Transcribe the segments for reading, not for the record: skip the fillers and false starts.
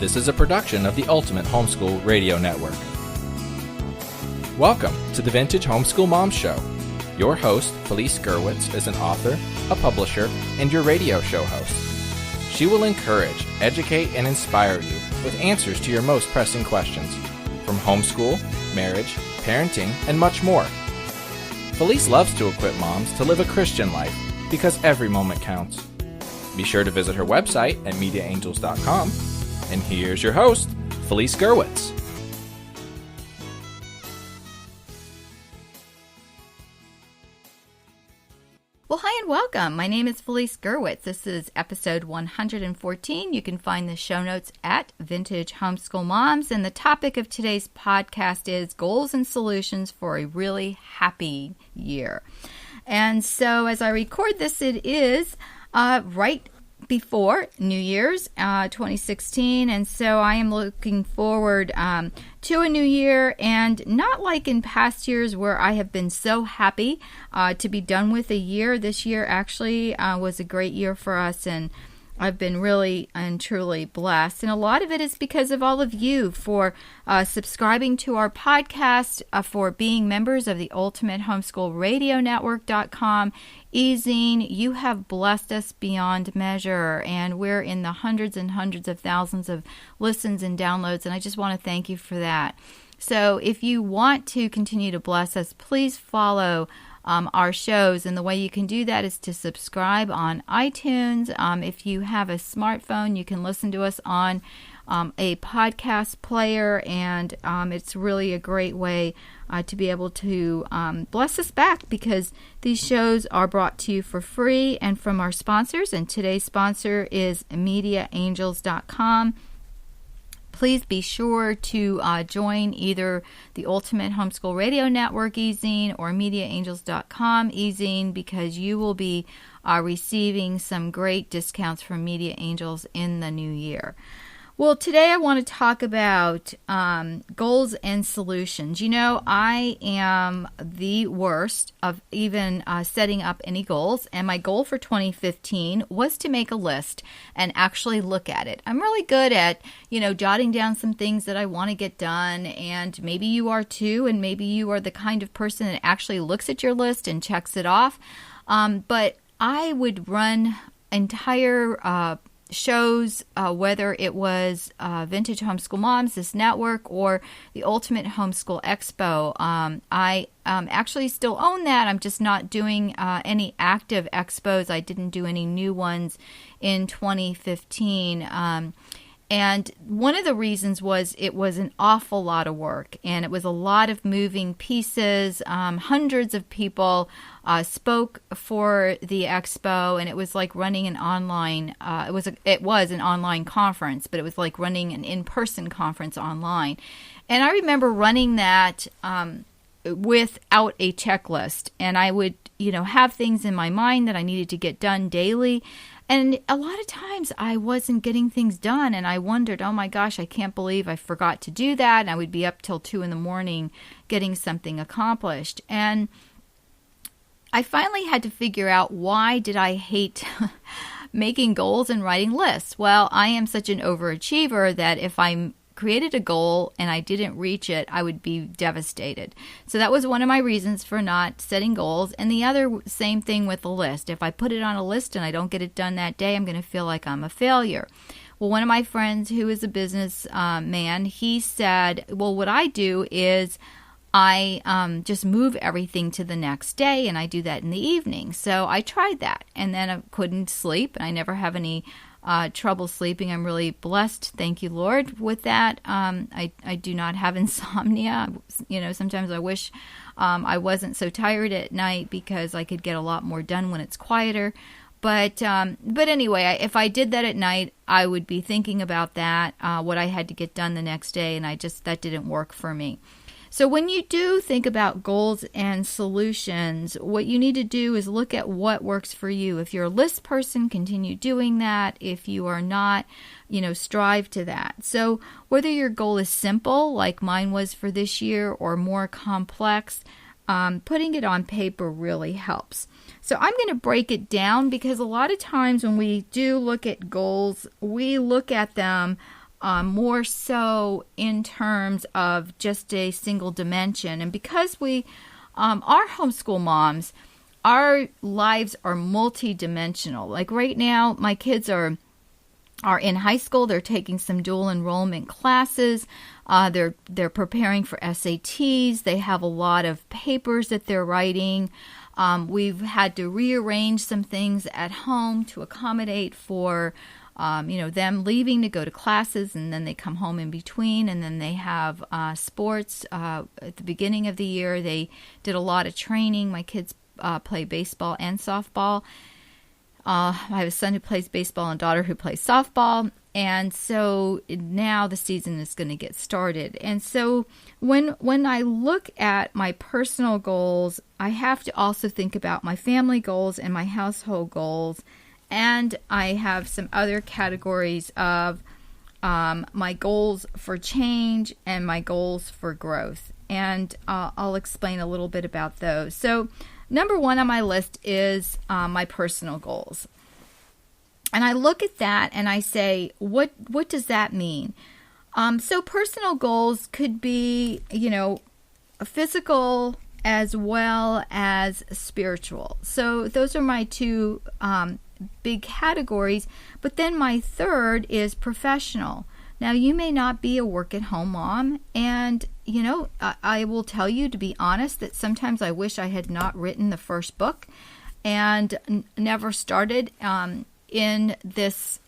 This is a production of the Ultimate Homeschool Radio Network. Welcome to the Vintage Homeschool Moms Show. Your host, Felice Gerwitz, is an author, a publisher, and your radio show host. She will encourage, educate, and inspire you with answers to your most pressing questions from homeschool, marriage, parenting, and much more. Felice loves to equip moms to live a Christian life because every moment counts. Be sure to visit her website at mediaangels.com. And here's your host, Felice Gerwitz. Well, hi and welcome. My name is Felice Gerwitz. This is episode 114. You can find the show notes at Vintage Homeschool Moms. And the topic of today's podcast is goals and solutions for a really happy year. And so as I record this, it is right before New Year's 2016, and so I am looking forward to a new year, and not like in past years where I have been so happy to be done with a year. This year actually was a great year for us, and I've been really and truly blessed. And a lot of it is because of all of you for subscribing to our podcast, for being members of the Ultimate Homeschool Radio Network.com. Ezine, you have blessed us beyond measure, and we're in the hundreds and hundreds of thousands of listens and downloads, and I just want to thank you for that. So if you want to continue to bless us, please follow our shows, and the way you can do that is to subscribe on iTunes. If you have a smartphone, you can listen to us on a podcast player, and it's really a great way to be able to bless us back, because these shows are brought to you for free and from our sponsors, and today's sponsor is MediaAngels.com. Please be sure to join either the Ultimate Homeschool Radio Network Ezine or MediaAngels.com Ezine, because you will be receiving some great discounts from Media Angels in the new year. Well, today I want to talk about goals and solutions. You know, I am the worst of even setting up any goals, and my goal for 2015 was to make a list and actually look at it. I'm really good at, jotting down some things that I want to get done, and maybe you are too, and maybe you are the kind of person that actually looks at your list and checks it off. But I would run entire shows, whether it was Vintage Homeschool Moms, this network, or the Ultimate Homeschool Expo. I actually still own that. I'm just not doing any active expos. I didn't do any new ones in 2015. And one of the reasons was it was an awful lot of work, and it was a lot of moving pieces. Hundreds of people spoke for the expo, and it was like running an online. It was an online conference, but it was like running an in-person conference online. And I remember running that without a checklist, and I would, have things in my mind that I needed to get done daily. And a lot of times I wasn't getting things done, and I wondered, oh my gosh, I can't believe I forgot to do that. And I would be up till 2 a.m. getting something accomplished. And I finally had to figure out, why did I hate making goals and writing lists? Well, I am such an overachiever that if I created a goal and I didn't reach it, I would be devastated. So that was one of my reasons for not setting goals. And the other, same thing with the list. If I put it on a list and I don't get it done that day, I'm going to feel like I'm a failure. Well, one of my friends who is a business man, he said, well, what I do is I just move everything to the next day, and I do that in the evening. So I tried that, and then I couldn't sleep, and I never have any trouble sleeping. I'm really blessed, thank you, Lord, with that. I do not have insomnia. Sometimes I wish I wasn't so tired at night, because I could get a lot more done when it's quieter. But anyway, if I did that at night, I would be thinking about that, what I had to get done the next day, and that didn't work for me. So when you do think about goals and solutions, what you need to do is look at what works for you. If you're a list person, continue doing that. If you are not, strive to that. So whether your goal is simple, like mine was for this year, or more complex, putting it on paper really helps. So I'm going to break it down, because a lot of times when we do look at goals, we look at them more so in terms of just a single dimension. And because we are homeschool moms, our lives are multi-dimensional. Like right now, my kids are in high school. They're taking some dual enrollment classes. They're preparing for SATs. They have a lot of papers that they're writing. We've had to rearrange some things at home to accommodate for them leaving to go to classes, and then they come home in between, and then they have sports. At the beginning of the year, they did a lot of training. My kids play baseball and softball. I have a son who plays baseball and a daughter who plays softball. And so now the season is going to get started. And so when I look at my personal goals, I have to also think about my family goals and my household goals. And I have some other categories of my goals for change and my goals for growth. And I'll explain a little bit about those. So number one on my list is my personal goals. And I look at that and I say, what does that mean? So personal goals could be, physical as well as spiritual. So those are my two big categories. But then my third is professional. Now, you may not be a work-at-home mom, and, I will tell you, to be honest, that sometimes I wish I had not written the first book and never started in this,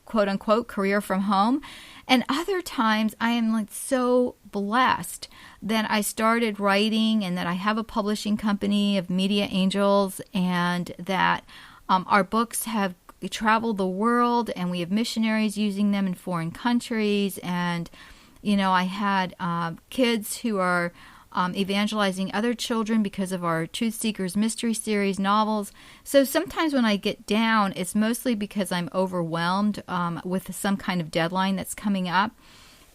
quote-unquote career from home. And other times I am so blessed that I started writing and that I have a publishing company of Media Angels, and that our books have traveled the world, and we have missionaries using them in foreign countries. And, I had kids who are evangelizing other children because of our Truth Seekers Mystery Series novels. So sometimes when I get down, it's mostly because I'm overwhelmed with some kind of deadline that's coming up.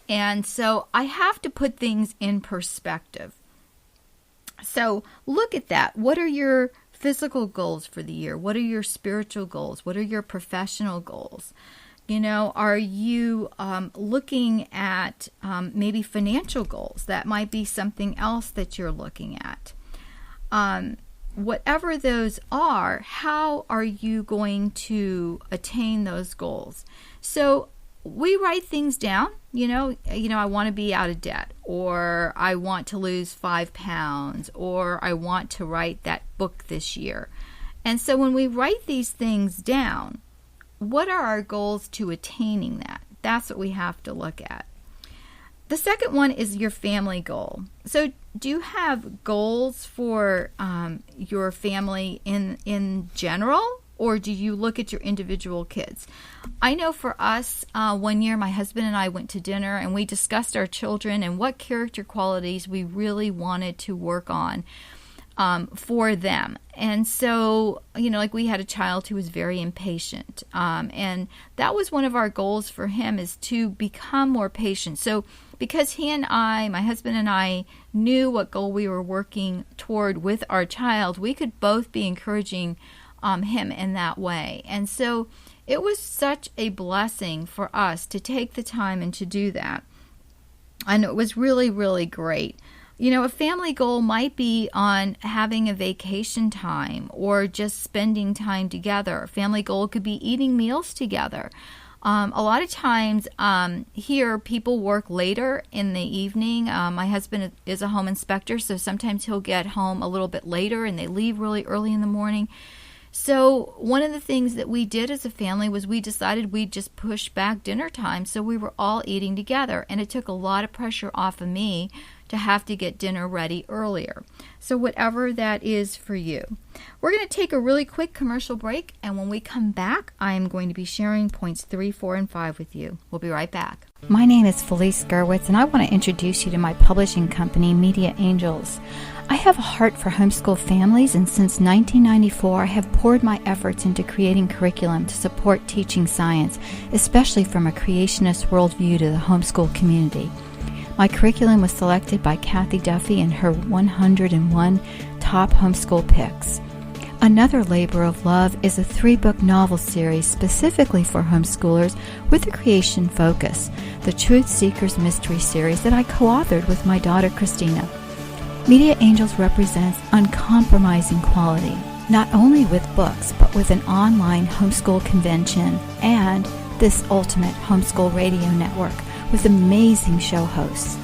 And so I have to put things in perspective. So look at that. What are your physical goals for the year? What are your spiritual goals? What are your professional goals? Are you looking at maybe financial goals? That might be something else that you're looking at. Whatever those are, how are you going to attain those goals? So we write things down. I want to be out of debt, or I want to lose 5 pounds, or I want to write that book this year. And so when we write these things down, what are our goals to attaining that? That's what we have to look at. The second one is your family goal. So do you have goals for your family in general, or do you look at your individual kids? I know for us, one year my husband and I went to dinner and we discussed our children and what character qualities we really wanted to work on for them. And so, we had a child who was very impatient. And that was one of our goals for him, is to become more patient. So because he and I, my husband and I, knew what goal we were working toward with our child, we could both be encouraging him in that way. And so it was such a blessing for us to take the time and to do that. And it was really, really great. A family goal might be on having a vacation time or just spending time together. A family goal could be eating meals together. A lot of times here, people work later in the evening. My husband is a home inspector, so sometimes he'll get home a little bit later and they leave really early in the morning. So one of the things that we did as a family was we decided we'd just push back dinner time so we were all eating together. And it took a lot of pressure off of me to have to get dinner ready earlier. So whatever that is for you. We're going to take a really quick commercial break, and when we come back, I am going to be sharing points 3, 4, and 5 with you. We'll be right back. My name is Felice Gerwitz, and I want to introduce you to my publishing company, Media Angels. I have a heart for homeschool families, and since 1994, I have poured my efforts into creating curriculum to support teaching science, especially from a creationist worldview to the homeschool community. My curriculum was selected by Kathy Duffy in her 101 top homeschool picks. Another labor of love is a 3-book novel series specifically for homeschoolers with a creation focus, the Truth Seekers Mystery Series that I co-authored with my daughter Christina. Media Angels represents uncompromising quality, not only with books, but with an online homeschool convention and this ultimate homeschool radio network with amazing show hosts.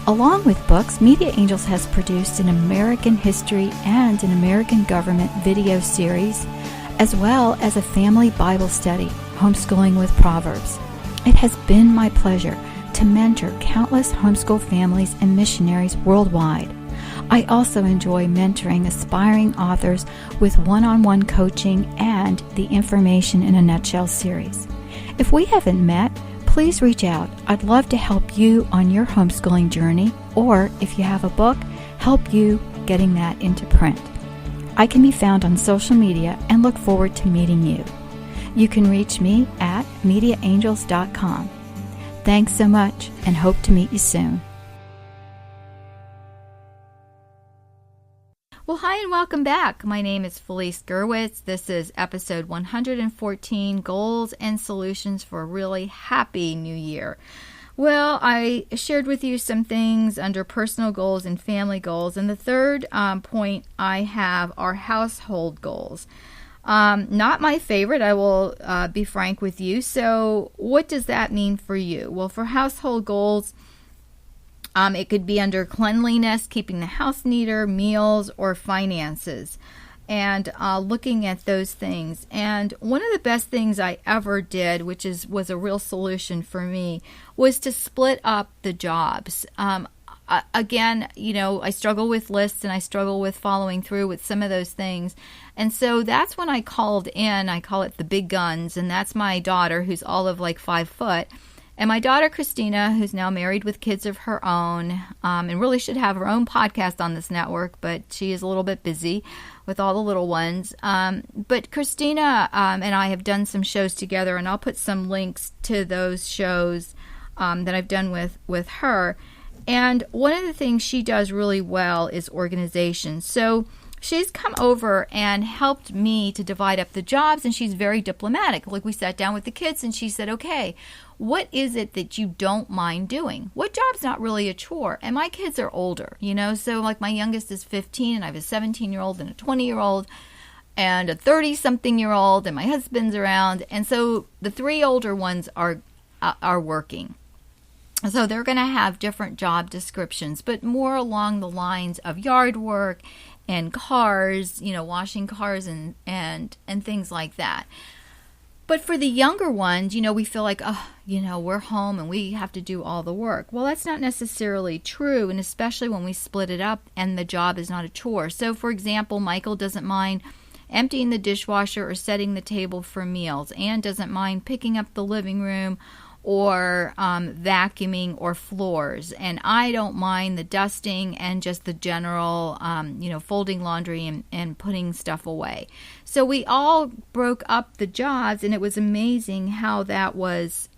Along with books, Media Angels has produced an American history and an American government video series, as well as a family Bible study, Homeschooling with Proverbs. It has been my pleasure to mentor countless homeschool families and missionaries worldwide. I also enjoy mentoring aspiring authors with one-on-one coaching and the Information in a Nutshell series. If we haven't met, please reach out. I'd love to help you on your homeschooling journey, or if you have a book, help you getting that into print. I can be found on social media and look forward to meeting you. You can reach me at mediaangels.com. Thanks so much and hope to meet you soon. Well, hi and welcome back. My name is Felice Gerwitz. This is episode 114, Goals and Solutions for a Really Happy New Year. Well, I shared with you some things under personal goals and family goals, and the third point I have are household goals. Not my favorite, I will be frank with you. So what does that mean for you? Well, for household goals, it could be under cleanliness, keeping the house neater, meals, or finances, and looking at those things. And one of the best things I ever did, which was a real solution for me, was to split up the jobs. Again, I struggle with lists and I struggle with following through with some of those things. And so that's when I called in, I call it the big guns, and that's my daughter, who's all of like 5 foot. And my daughter, Christina, who's now married with kids of her own, and really should have her own podcast on this network, but she is a little bit busy with all the little ones. But Christina and I have done some shows together, and I'll put some links to those shows that I've done with her. And one of the things she does really well is organization. So she's come over and helped me to divide up the jobs, and she's very diplomatic. Like, we sat down with the kids, and she said, okay, what is it that you don't mind doing? What job's not really a chore? And my kids are older, so like my youngest is 15, and I have a 17-year-old and a 20-year-old and a 30-something-year-old, and my husband's around. And so the 3 older ones are working. So they're going to have different job descriptions, but more along the lines of yard work and cars, washing cars and things like that. But for the younger ones, we feel like, we're home and we have to do all the work. Well, that's not necessarily true, and especially when we split it up and the job is not a chore. So, for example, Michael doesn't mind emptying the dishwasher or setting the table for meals. Anne doesn't mind picking up the living room or vacuuming or floors. And I don't mind the dusting and just the general, folding laundry and putting stuff away. So we all broke up the jobs, and it was amazing how that was,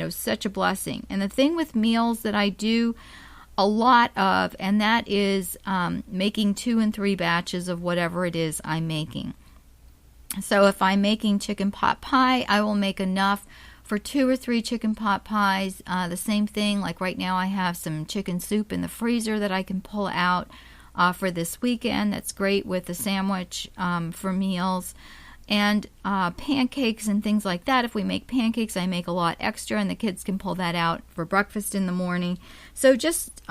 such a blessing. And the thing with meals that I do a lot of, and that is making 2 and 3 batches of whatever it is I'm making. So if I'm making chicken pot pie, I will make enough for 2 or 3 chicken pot pies. The same thing, like right now I have some chicken soup in the freezer that I can pull out for this weekend. That's great with a sandwich for meals. And pancakes and things like that. If we make pancakes, I make a lot extra, and the kids can pull that out for breakfast in the morning. So just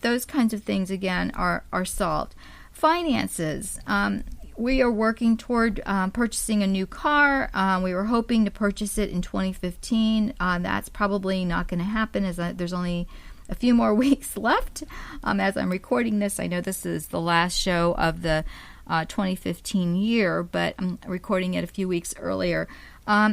those kinds of things, again, are solved. Finances. We are working toward purchasing a new car. We were hoping to purchase it in 2015. That's probably not going to happen, as there's only a few more weeks left as I'm recording this. I know this is the last show of the 2015 year, but I'm recording it a few weeks earlier.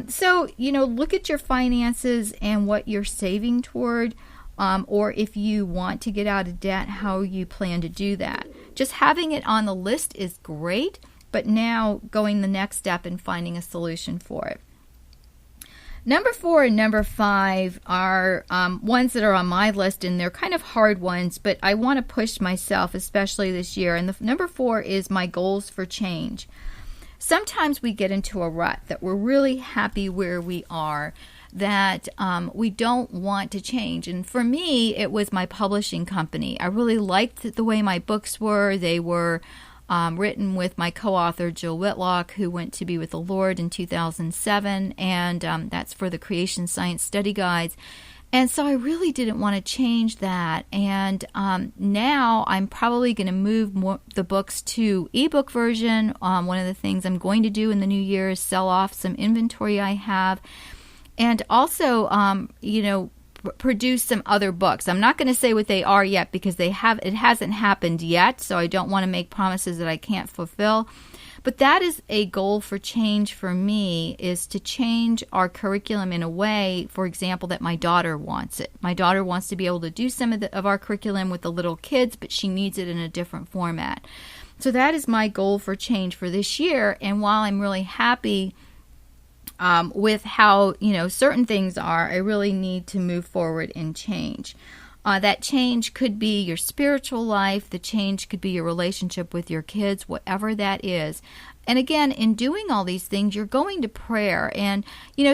So, look at your finances and what you're saving toward, or if you want to get out of debt, how you plan to do that. Just having it on the list is great, but now going the next step and finding a solution for it. Number 4 and number 5 are ones that are on my list, and they're kind of hard ones, but I want to push myself, especially this year. And the number 4 is my goals for change. sometimes we get into a rut that we're really happy where we are, that we don't want to change. And for me, it was my publishing company. I really liked the way my books were. They were written with my co-author, Jill Whitlock, who went to be with the Lord in 2007, and that's for the Creation Science Study Guides. And so I really didn't want to change that. And now I'm probably going to move the books to ebook version. One of the things I'm going to do in the new year is sell off some inventory I have, and also, produce some other books. I'm not going to say what they are yet because it hasn't happened yet, so I don't want to make promises that I can't fulfill. But that is a goal for change for me, is to change our curriculum in a way, for example, that my daughter wants it. My daughter wants to be able to do some of our curriculum with the little kids, but she needs it in a different format. So that is my goal for change for this year. And while I'm really happy with how, certain things are, I really need to move forward and change. That change could be your spiritual life. The change could be your relationship with your kids, whatever that is. And again, in doing all these things, you're going to prayer. And,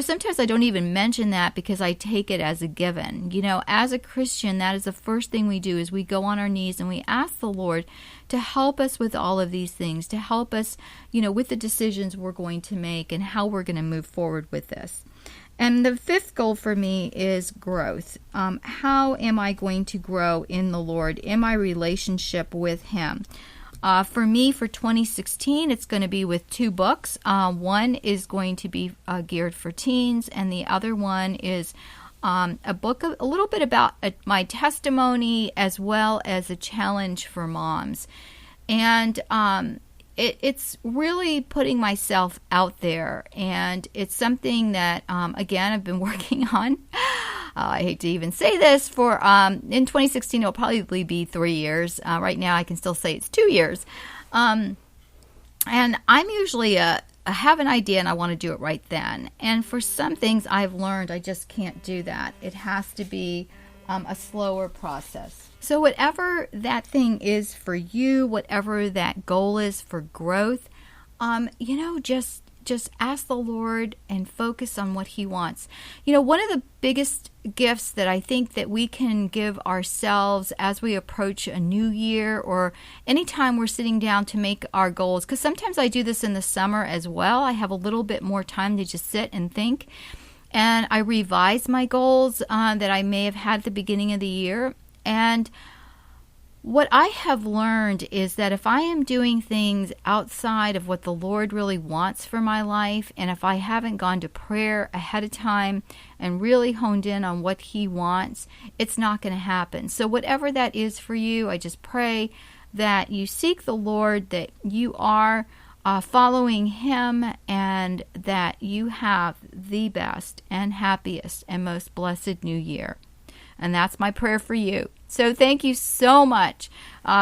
sometimes I don't even mention that because I take it as a given. As a Christian, that is the first thing we do, is we go on our knees and we ask the Lord to help us with all of these things, to help us, with the decisions we're going to make and how we're going to move forward with this. And the fifth goal for me is growth. How am I going to grow in the Lord, in my relationship with Him? For me, for 2016, it's going to be with two books. One is going to be geared for teens, and the other one is a book a little bit about my testimony as well as a challenge for moms. And it's really putting myself out there, and it's something that, again, I've been working on. I hate to even say this, for in 2016, it'll probably be 3 years. Right now, I can still say it's 2 years. And I'm usually I have an idea and I want to do it right then. And for some things I've learned, I just can't do that. It has to be a slower process. So whatever that thing is for you, whatever that goal is for growth, just ask the Lord and focus on what He wants. One of the biggest gifts that I think that we can give ourselves as we approach a new year, or anytime we're sitting down to make our goals, because sometimes I do this in the summer as well. I have a little bit more time to just sit and think, and I revise my goals that I may have had at the beginning of the year. And what I have learned is that if I am doing things outside of what the Lord really wants for my life, and if I haven't gone to prayer ahead of time and really honed in on what He wants, it's not going to happen. So whatever that is for you, I just pray that you seek the Lord, that you are following Him, and that you have the best and happiest and most blessed new year. And that's my prayer for you. So thank you so much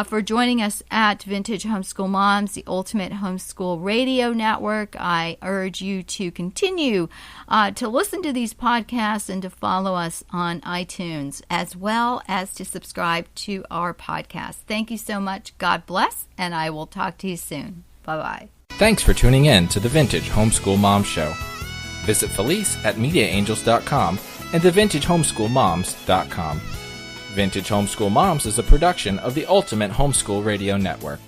for joining us at Vintage Homeschool Moms, the ultimate homeschool radio network. I urge you to continue to listen to these podcasts and to follow us on iTunes, as well as to subscribe to our podcast. Thank you so much. God bless, and I will talk to you soon. Bye-bye. Thanks for tuning in to the Vintage Homeschool Mom Show. Visit Felice at MediaAngels.com and thevintagehomeschoolmoms.com. Vintage Homeschool Moms is a production of the Ultimate Homeschool Radio Network.